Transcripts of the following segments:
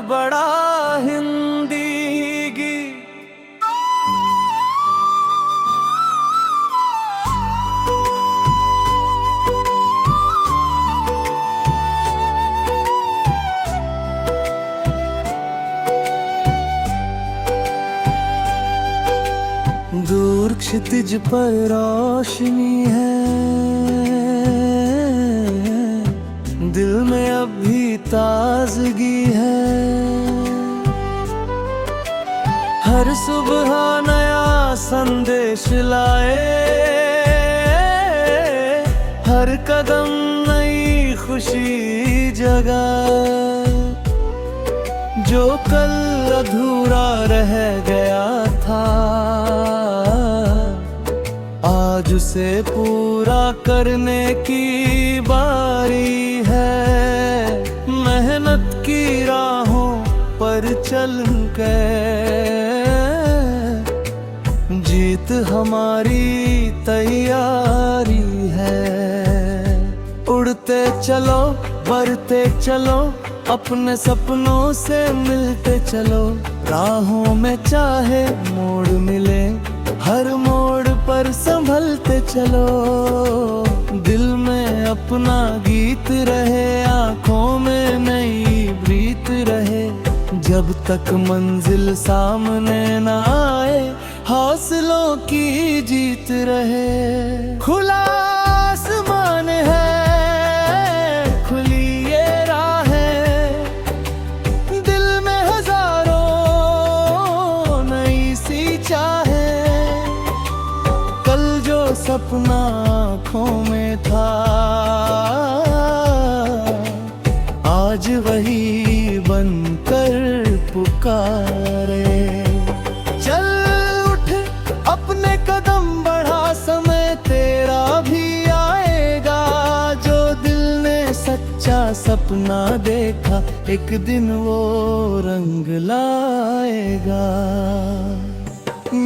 बड़ा हिंदी गीत। दूर क्षितिज पर रोशनी है, दिल में अब भी ताजगी है। हर सुबह नया संदेश लाए, हर कदम नई खुशी जगाए। जो कल अधूरा रह गया था, आज उसे पूरा करने की बारी है। मेहनत की राहों पर चल के जीत हमारी तैयारी है। उड़ते चलो, बढ़ते चलो, अपने सपनों से मिलते चलो। राहों में चाहे मोड़ मिले, हर मोड़ पर संभलते चलो। दिल में अपना गीत रहे, आँखों में नई प्रीत रहे। जब तक मंजिल सामने न आए, हौसलों की जीत रहे। खुला आसमान है, खुली ये राहें, दिल में हजारों नई सी चाहें। कल जो सपना आँखों में था, आज वही बनकर पुकारे। चल उठ, अपने कदम बढ़ा, समय तेरा भी आएगा। जो दिल ने सच्चा सपना देखा, एक दिन वो रंग लाएगा।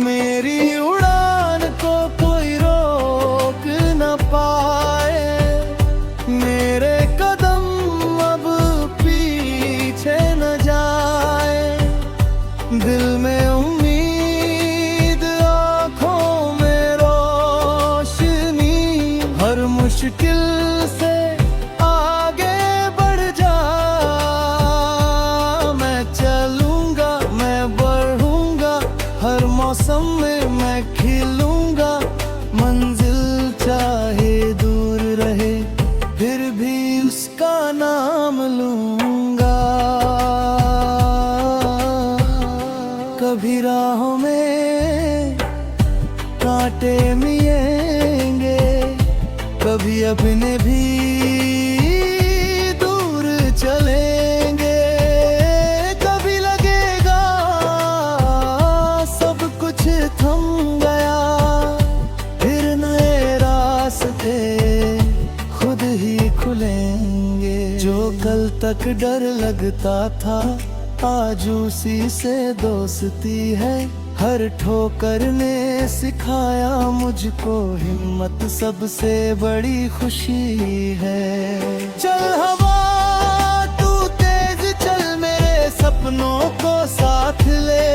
मेरी उड़ान को कोई रोक न पाए, मेरे कदम अब पीछे न जाए। दिल में उम्मीद, आँखों में रोशनी, हर मुश्किल से आगे बढ़ जा। मैं चलूंगा, मैं बढ़ूंगा, हर मौसम में मैं खिलूंगा। मंजिल चाहे दूर रहे, फिर भी उसका नाम लूंगा। कभी राहों में कांटे मिलेंगे, कभी अपने भी दूर चलेंगे। कभी लगेगा सब कुछ थम गया, फिर नए रास्ते खुद ही खुलेंगे। जो कल तक डर लगता था, आज उसी से दोस्ती है। हर ठोकर ने सिखाया मुझको, हिम्मत सबसे बड़ी खुशी है। चल हवा तू तेज चल, मेरे सपनों को साथ ले।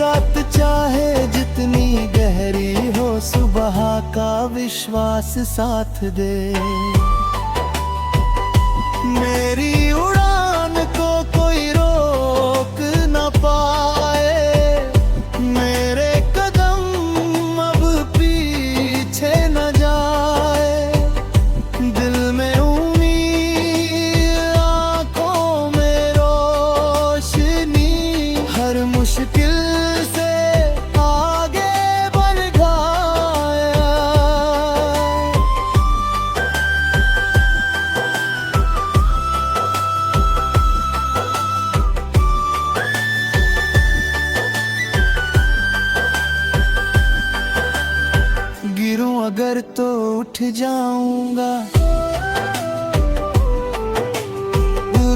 रात चाहे जितनी गहरी हो, सुबह का विश्वास साथ दे। मेरी उड़ान को कोई रोक न पाए, मेरे कदम अब पीछे न जाए। दिल में उम्मीद, आँखों में रोशनी, हर मुश्किल से आगे बढ़ गया। गिरूं अगर तो उठ जाऊंगा,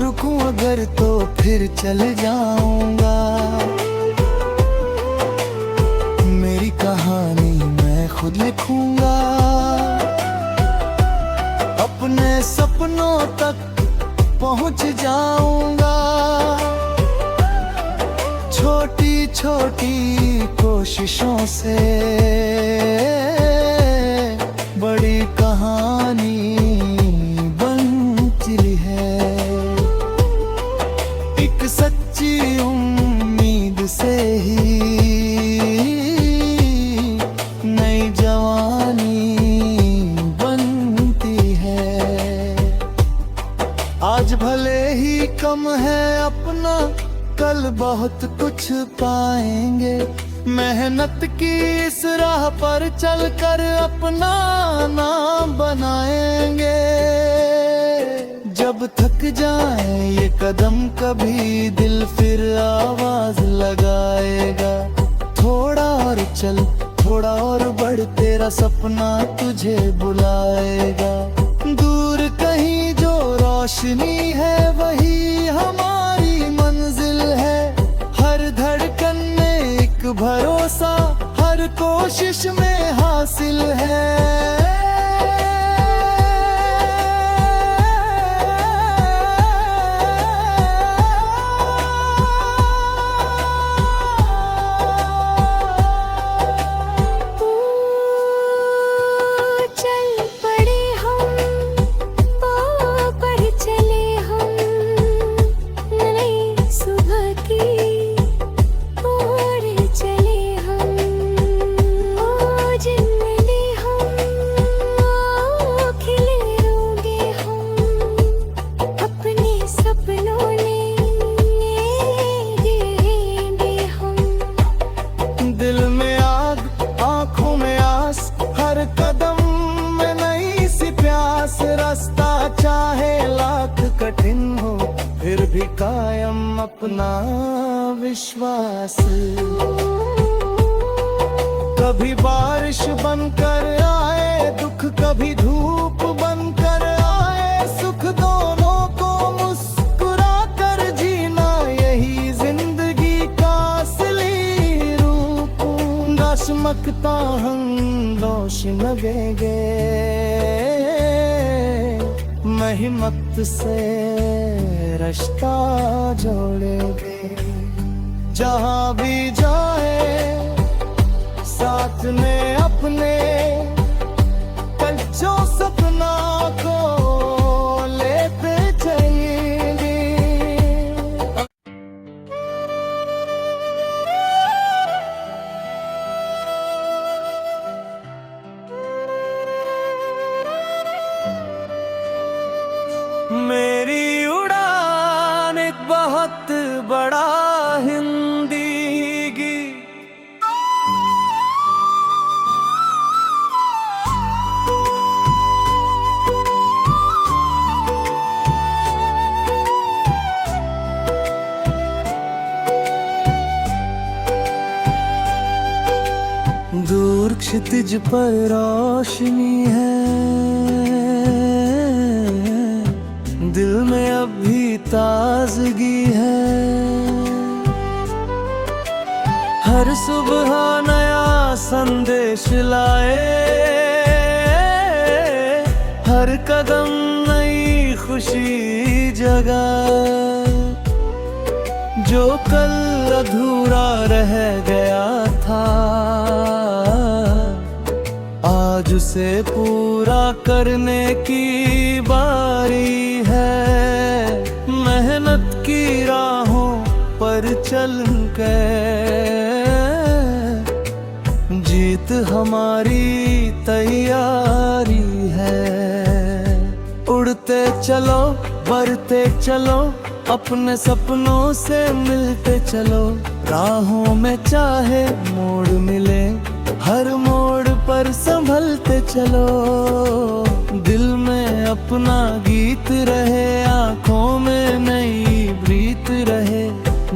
रुकूं अगर तो फिर चल जाऊंगा। मेरी कहानी मैं खुद लिखूंगा, अपने सपनों तक पहुंच जाऊंगा। कोशिशों से बड़ी कहानी बनती है। एक सच्ची उम्मीद से ही नई जवानी बनती है। आज भले ही कम है अपना, कल बहुत कुछ पाएंगे। मेहनत की इस राह पर चलकर अपना नाम बनाएंगे। जब थक जाए ये कदम कभी, दिल फिर आवाज लगाएगा। थोड़ा और चल, थोड़ा और बढ़, तेरा सपना तुझे बुलाएगा। दूर कहीं जो रोशनी है वही हमारी मंजिल है। हर धड़कन में एक भरोसा, हर कोशिश में हासिल है। दिल में आग, आंखों में आस, हर कदम में नई सी प्यास। रास्ता चाहे लाख कठिन हो, फिर भी कायम अपना विश्वास। कभी बारिश बनकर आए दुख, कभी धूप बनकर आए सुख। दोनों को मुस्कुरा कर जीना, यही जिंदगी का असली रूप। चमकता हम रोश लगेंगे, मेहनत से रिश्ता जोड़ेंगे। जहाँ भी जाए साथ में अपने, कल जो सपना को लेते जाएंगे। मेरी उड़ान एक बहुत बड़ा हिंदी गीत, दूर क्षितिज पर रोशनी है। दिल में अब भी ताजगी है। हर सुबह नया संदेश लाए, हर कदम नई खुशी जगाए। जो कल अधूरा रह गया था, आज उसे पूरा करने की बारी है। मेहनत की राहों पर चल के जीत हमारी तैयारी है। उड़ते चलो, बढ़ते चलो, अपने सपनों से मिलते चलो। राहों में चाहे मोड़ मिले, हर मोड़ पर संभलते चलो। दिल में अपना गीत रहे, आंखों में नई प्रीत रहे।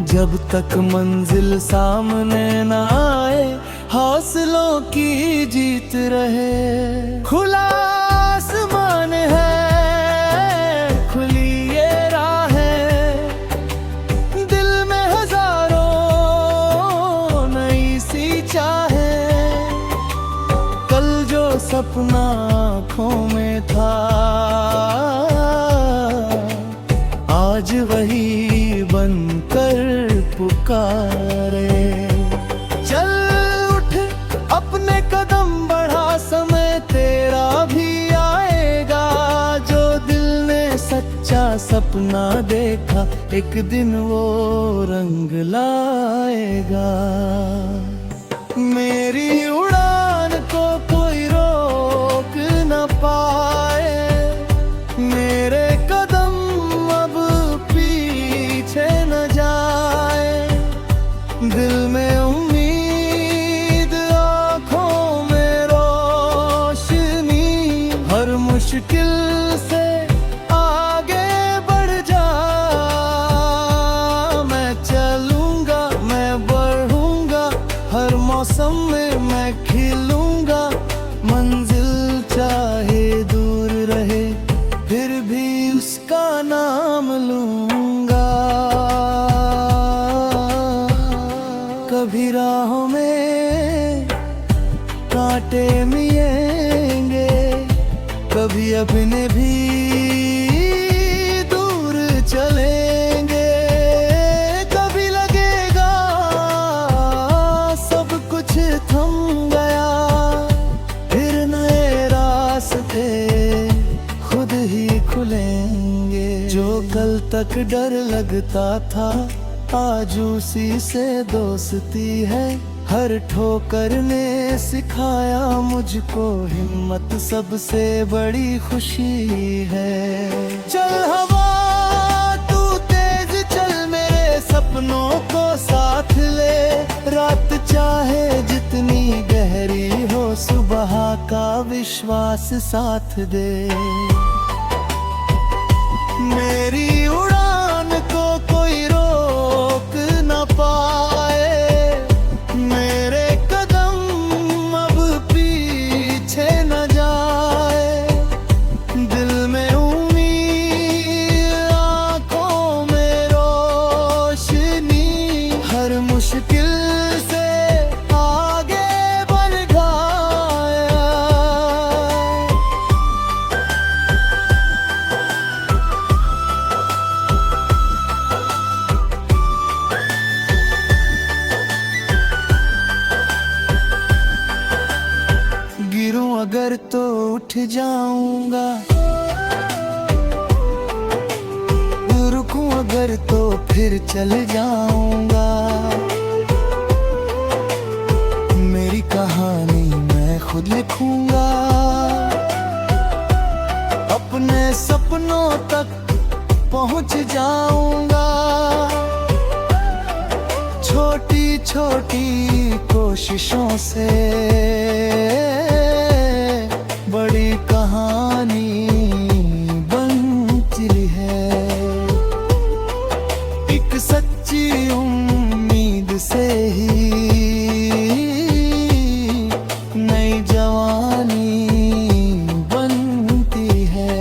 जब तक मंजिल सामने न आए, हौसलों की जीत रहे। खुला आसमान है, खुली ये राहें, दिल में हजारों नई सी चाहें। कल जो सपना आँखों में था, आज वही बनकर पुकारे। चल उठ सपना देखा, एक दिन वो रंग लाएगा। मेरी उड़ान को कोई रोक न पाए, मेरे कदम अब पीछे न जाए। दिल में उम्मीद, आँखों में रोशनी, हर मुश्किल से आगे बढ़ जा। मैं चलूंगा, मैं बढ़ूंगा, हर मौसम में मैं खिलूंगा। मंजिल चाहे दूर रहे, फिर भी उसका नाम लूंगा। कभी राहों में कांटे मिलेंगे, कभी अपने भी दूर चलेंगे। कभी लगेगा सब कुछ थम गया, फिर नए रास्ते खुद ही खुलेंगे। जो कल तक डर लगता था, आज उसी से दोस्ती है। हर ठोकर ने सिखाया मुझको, हिम्मत सबसे बड़ी खुशी है। चल हवा तू तेज चल, मेरे सपनों को साथ ले। रात चाहे जितनी गहरी हो, सुबह का विश्वास साथ दे। मेरी उड़ान को कोई रोक न पाए, मेरे कदम अब पीछे न जाए। दिल में उम्मीद, आँखों में रोशनी, हर मुश्किल से आगे बढ़ गया। गिरूं अगर तो उठ जाऊंगा, रुकूं अगर तो फिर चल जाऊंगा। मेरी कहानी मैं खुद लिखूंगा, अपने सपनों तक पहुंच जाऊंगा। छोटी छोटी कोशिशों से बड़ी कहानी बनती है। एक सच्ची उम्मीद से ही नई जवानी बनती है।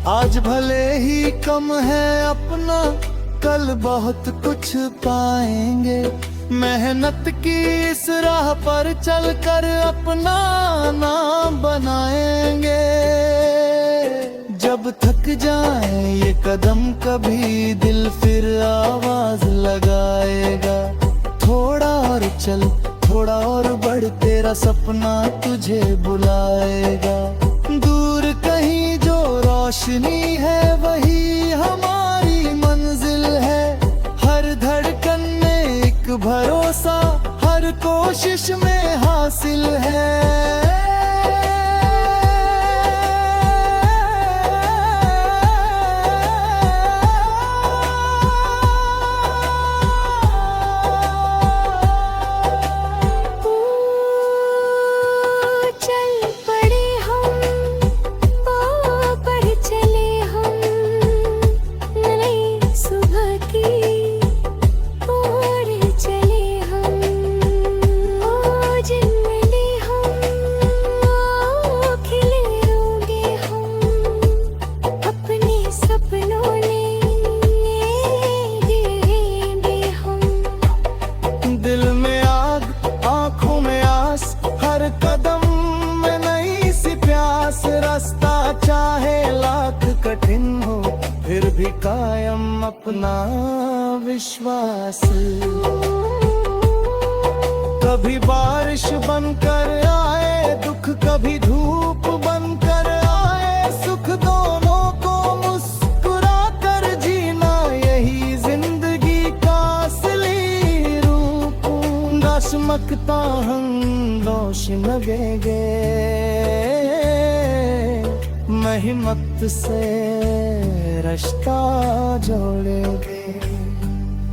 आज भले ही कम है अपना, कल बहुत कुछ पाएंगे। मेहनत की इस राह पर चलकर अपना नाम बनाएंगे। जब थक जाए ये कदम कभी, दिल फिर आवाज लगाएगा। थोड़ा और चल, थोड़ा और बढ़, तेरा सपना तुझे बुलाएगा। दूर कहीं जो रोशनी है, वही हमारी मंजिल है। हर धड़कन में एक भरोसा, हर कोशिश में हासिल है। भी कायम अपना विश्वास। कभी बारिश बनकर आए दुख, कभी धूप बनकर आए सुख, दोनों को चमकता हम दोष लगेंगे, मेहनत से रिश्ता जोड़ेंगे।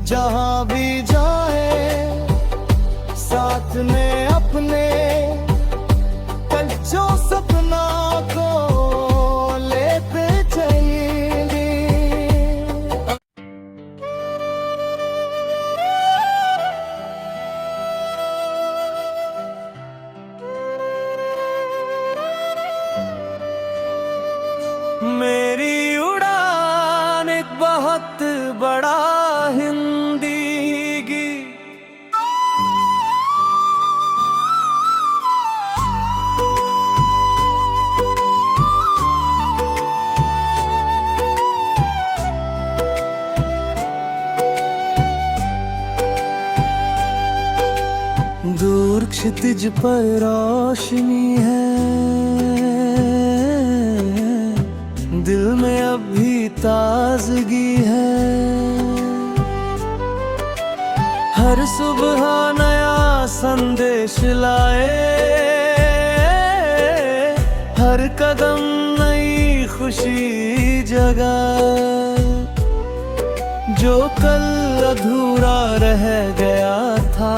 जहाँ भी जाए साथ में अपने, जो सपना को लेते चलेंगे। मेरी उड़ान एक बहुत बड़ा हिंदी गीत, दूर क्षितिज पर रोशनी है, दिल में अब भी ताजगी है। हर सुबह नया संदेश लाए, हर कदम नई खुशी जगाए। जो कल अधूरा रह गया था,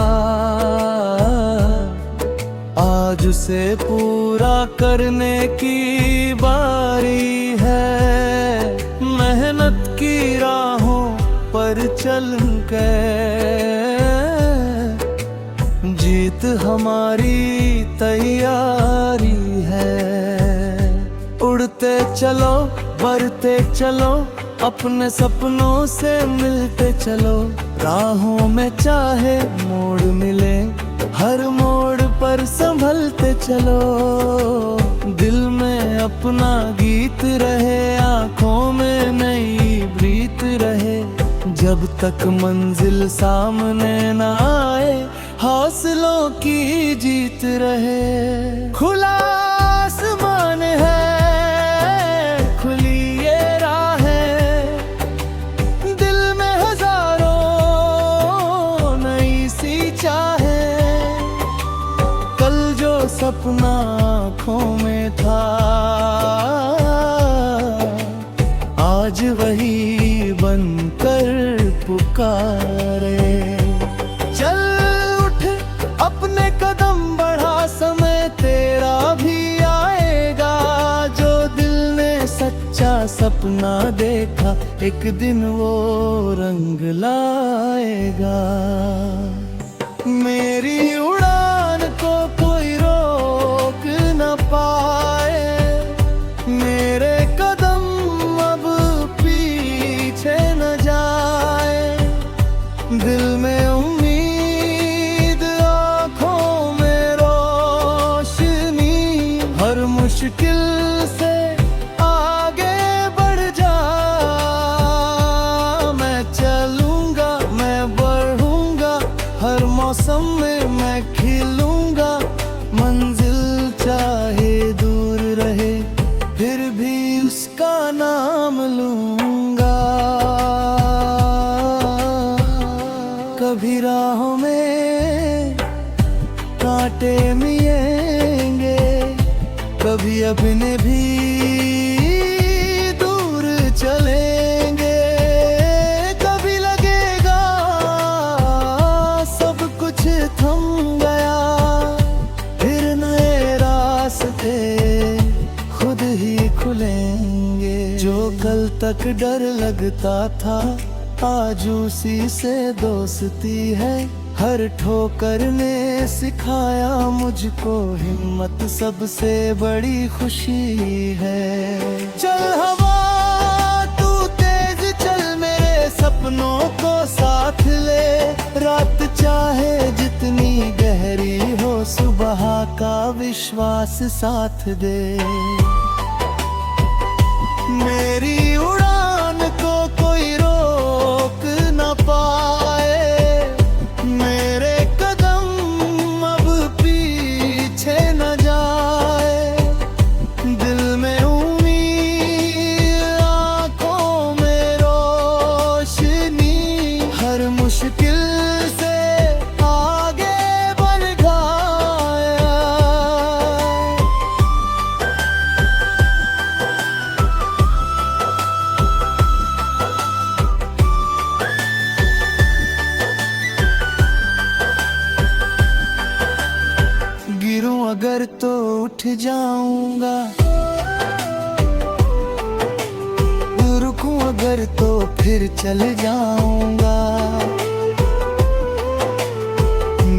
आज उसे पूरा करने की बारी है। मेहनत की राहों पर चल के जीत हमारी तैयारी है। उड़ते चलो, बढ़ते चलो, अपने सपनों से मिलते चलो। राहों में चाहे मोड़ मिले, हर मोड़ पर संभलते चलो। दिल में अपना गीत रहे, आँखों में नई प्रीत रहे। जब तक मंजिल सामने न आए, हौसलों की जीत रहे। खुला आसमान है, खुली ये राहें, दिल में हजारों नई सी चाहे। कल जो सपना आँखों में था, आज वही बनकर पुकारे। चल उठ, अपने कदम बढ़ा, समय तेरा भी आएगा। जो दिल ने सच्चा सपना देखा, एक दिन वो रंग लाएगा। मेरी उड़ान को कोई रोक न पाए, मेरे कदम अब पीछे न जाए। दिल में उम्मीद, आँखों में रोशनी, हर मुश्किल से आगे बढ़ जा। मैं चलूंगा, मैं बढ़ूंगा, हर मौसम में मैं खिलूंगा। मंजिल चाहे दूर रहे, फिर भी उसका नाम लूंगा। कभी राहों में कांटे मिलेंगे, कभी अपने भी दूर चलेंगे। कभी लगेगा सब कुछ थम गया, फिर नए रास्ते खुद ही खुलेंगे। जो कल तक डर लगता था, आज उसी से दोस्ती है। हर ठोकर ने सिखाया मुझको, हिम्मत सबसे बड़ी खुशी है। चल हवा तू तेज चल, मेरे सपनों को साथ ले। रात चाहे जितनी गहरी हो, सुबह का विश्वास साथ दे। मेरी उड़ान को कोई रोक न पाए, मेरे कदम अब पीछे न जाए। दिल में उम्मीद, आँखों में रोशनी, हर मुश्किल से आगे उठ जाऊंगा। रुकूं अगर तो फिर चल जाऊंगा।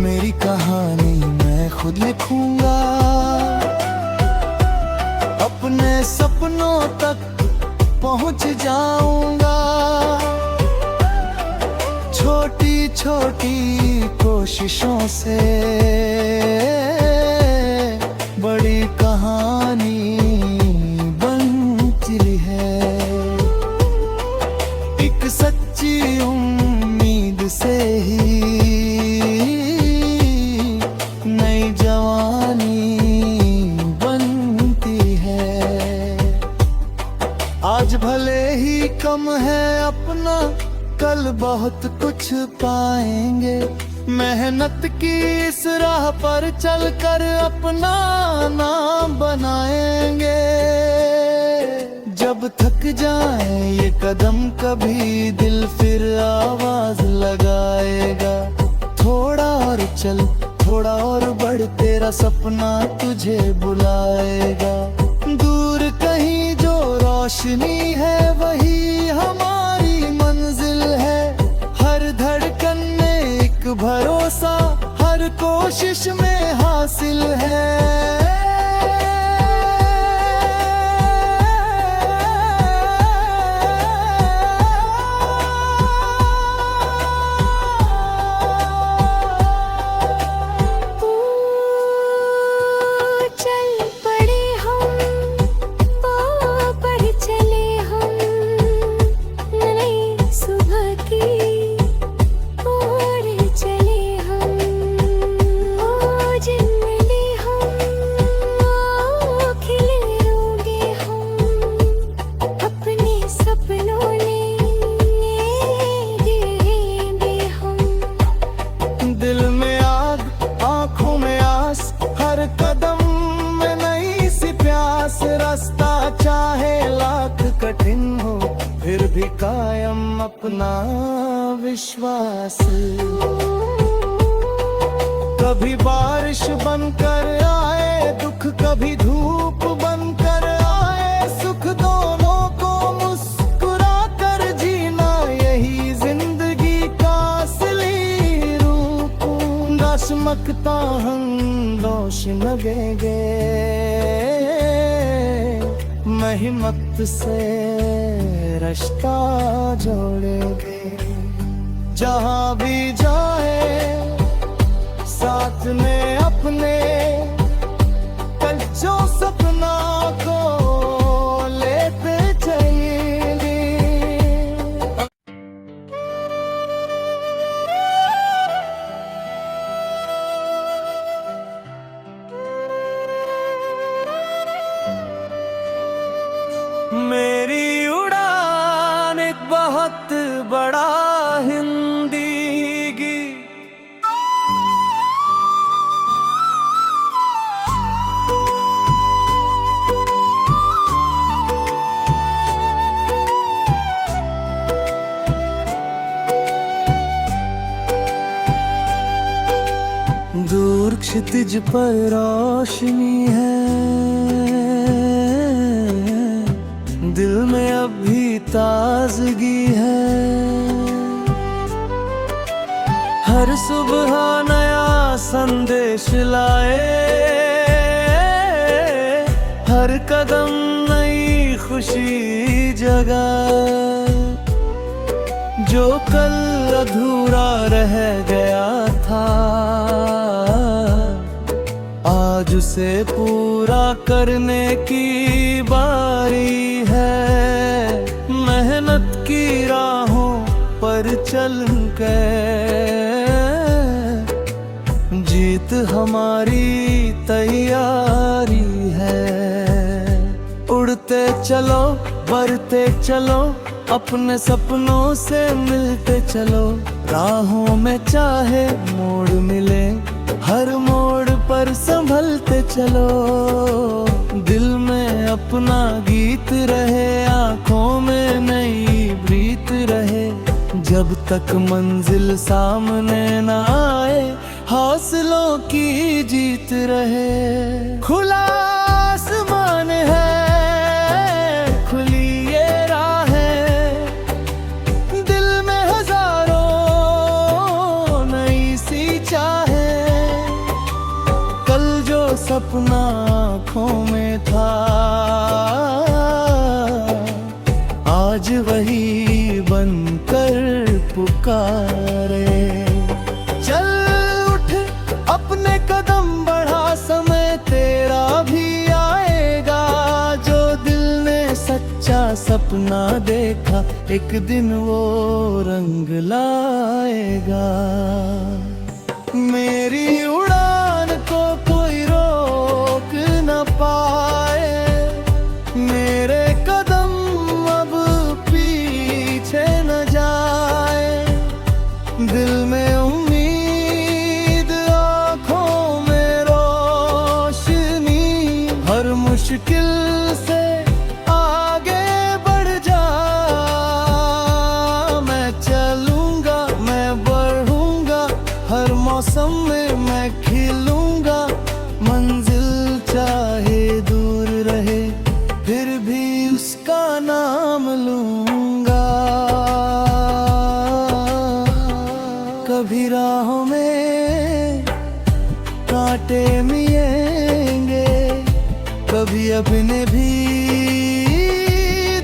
मेरी कहानी मैं खुद लिखूंगा। अपने सपनों तक पहुंच जाऊंगा। छोटी छोटी कोशिशों से बड़ी कहानी बनती है। एक सच्ची उम्मीद से ही नई जवानी बनती है। आज भले ही कम है अपना, कल बहुत कुछ पाएंगे। मेहनत की इस राह पर चलकर अपना नाम बनाएंगे। जब थक जाए ये कदम कभी दिल फिर आवाज लगाएगा। थोड़ा और चल, थोड़ा और बढ़, तेरा सपना तुझे बुलाएगा। दूर कहीं जो रोशनी है वही हमारी मंजिल है। हर धड़कन में एक भरोसा, हर कोशिश में हासिल है। दिल में आग, आंखों में आस, हर कदम में नई सी प्यास। रास्ता चाहे लाख कठिन हो, फिर भी कायम अपना विश्वास। कभी बारिश बनकर आए दुख, कभी धूप बनकर आए सुख। दोनों को मुस्कुरा कर जीना, यही जिंदगी का असली रूप। दशमकता हम दोष लगेंगे, मेहनत से रिश्ता जोड़ेंगे। जहाँ भी जाए साथ में अपने, कल जो सपना को लेते चलेंगे। मेरी उड़ान एक बहुत बड़ा हिंदी गीत। दूर क्षितिज पर रोशनी है, दिल में अब भी ताजगी है। हर सुबह नया संदेश लाए, हर कदम नई खुशी जगाए। जो कल अधूरा रह गया था, आज उसे पूरा करने की बारी है। मेहनत की राहों पर चल के जीत हमारी तैयारी है। उड़ते चलो, बढ़ते चलो, अपने सपनों से मिलते चलो। राहों में चाहे मोड़ मिले, हर मोड़ पर संभलते चलो। दिल में अपना गीत रहे, आंखों में नई प्रीत रहे। जब तक मंजिल सामने न आए, हौसलों की जीत रहे। खुला आसमान है, खुली ये राहें, दिल में हजारों नई सी चाहें। कल जो सपना आँखों में था, आज वही बनकर पुकारे। चल उठ, अपने कदम बढ़ा, समय तेरा भी आएगा। जो दिल ने सच्चा सपना देखा, एक दिन वो रंग लाएगा। मेरी उड़ान को कोई रोक न पाए, मेरे कदम अब पीछे न जाए। दिल में उम्मीद, आँखों में रोशनी, हर मुश्किल से आगे बढ़ जा। मैं चलूंगा, मैं बढ़ूंगा, हर मौसम में मैं खिलूंगा। मंजिल चाहे दूर रहे, फिर भी उसका नाम लूंगा। कभी राहों में कांटे मिलेंगे, कभी अपने भी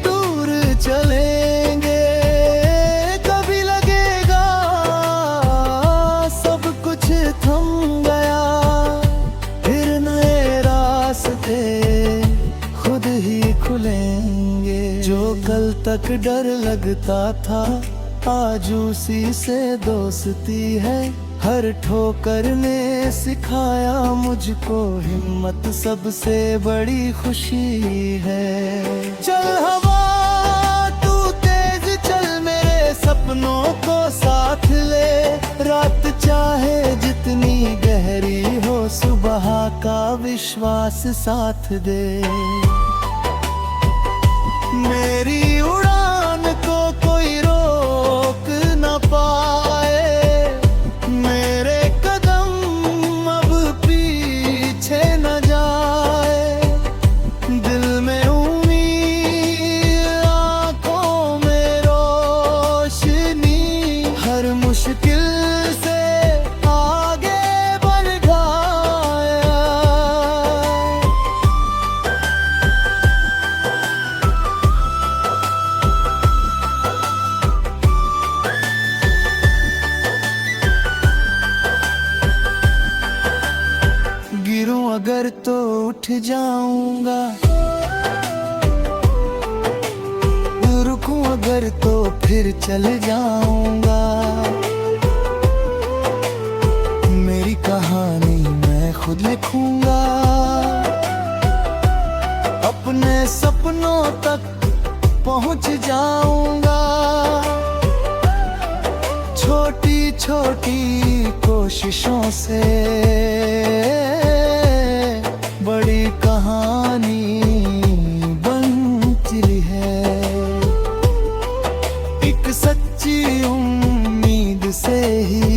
दूर चलेंगे। कभी लगेगा सब कुछ थम गया, फिर नए रास्ते खुद ही खुलेंगे। जो कल तक डर लगता था, आज उसी से दोस्ती है। हर ठोकर ने सिखाया मुझको, हिम्मत सबसे बड़ी खुशी है। चल हवा तू तेज चल, मेरे सपनों को साथ ले। रात चाहे जितनी गहरी हो, सुबह का विश्वास साथ दे। मेरी उड़ान को कोई रोक न पाए, मेरे कदम अब पीछे न जाए। दिल में उम्मीद, आँखों में रोशनी, हर मुश्किल से आगे बढ़ जाए। गिरूं अगर तो उठ जाऊंगा, रुकूं अगर तो फिर चल जाऊंगा। मेरी कहानी मैं खुद लिखूंगा, अपने सपनों तक पहुंच जाऊंगा। छोटी छोटी कोशिशों से बड़ी कहानी बनती है। एक सच्ची उम्मीद से ही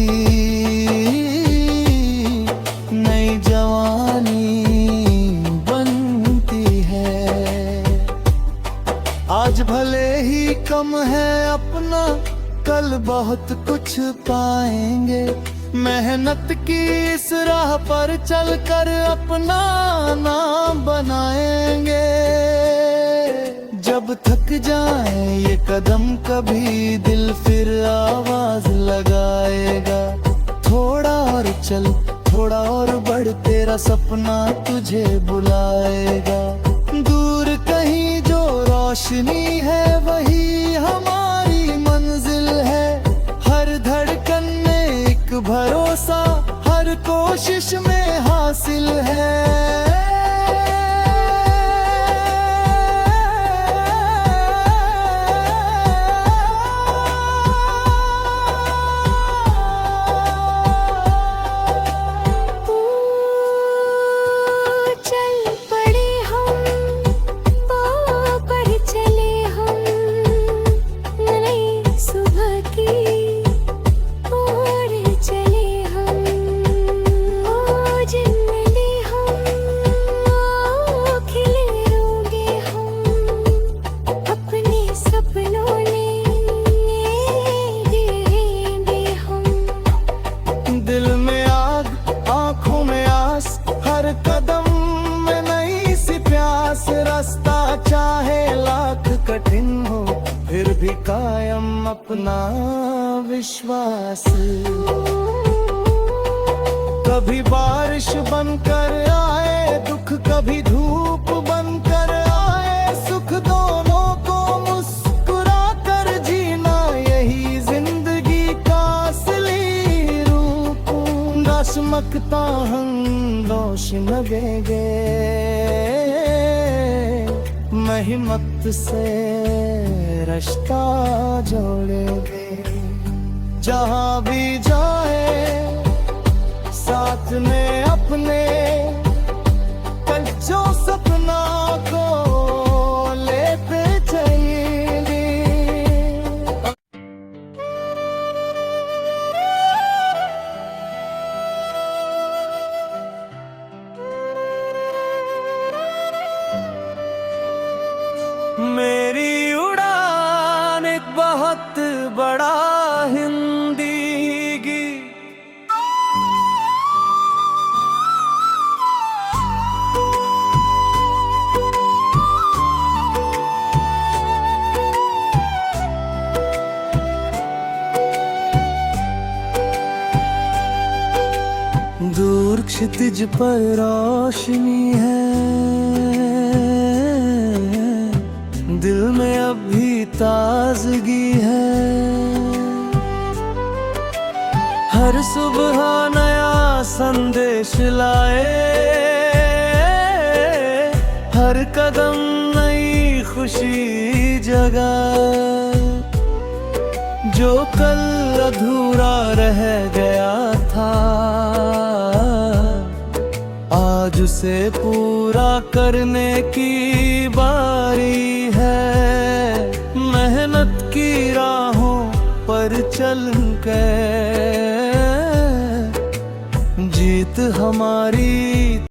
नई जवानी बनती है। आज भले ही कम है अपना, कल बहुत कुछ पाएंगे। मेहनत की इस राह पर चलकर अपना नाम बनाएंगे। जब थक जाए ये कदम कभी, दिल फिर आवाज लगाएगा। थोड़ा और चल, थोड़ा और बढ़, तेरा सपना तुझे बुलाएगा। दूर कहीं जो रोशनी है, वही हमारी मंजिल है। हर धड़कन में एक भरोसा, हर कोशिश में हासिल है। सुबह की ओर चले हम। चाहे लाख कठिन हो, फिर भी कायम अपना विश्वास। कभी बारिश बनकर आए दुख, कभी धूप बनकर आए सुख, दोनों को मुस्कुरा कर जीना यही जिंदगी का असली रूप। चमकता हम रोशन लगेंगे, मेहनत से रिश्ता जोड़ेंगे। जहाँ भी जाए साथ में अपने, कल जो सपना को लेते चलेंगे। मेरी उड़ान एक बहुत बड़ा हिंदी गीत, दूर क्षितिज पर रोशनी है, दिल में अब भी ताजगी है। हर सुबह नया संदेश लाए, हर कदम नई खुशी जगाए। जो कल अधूरा रह गया था, आज उसे पूरा करने की बारी है। मेहनत की राहों पर चल के जीत हमारी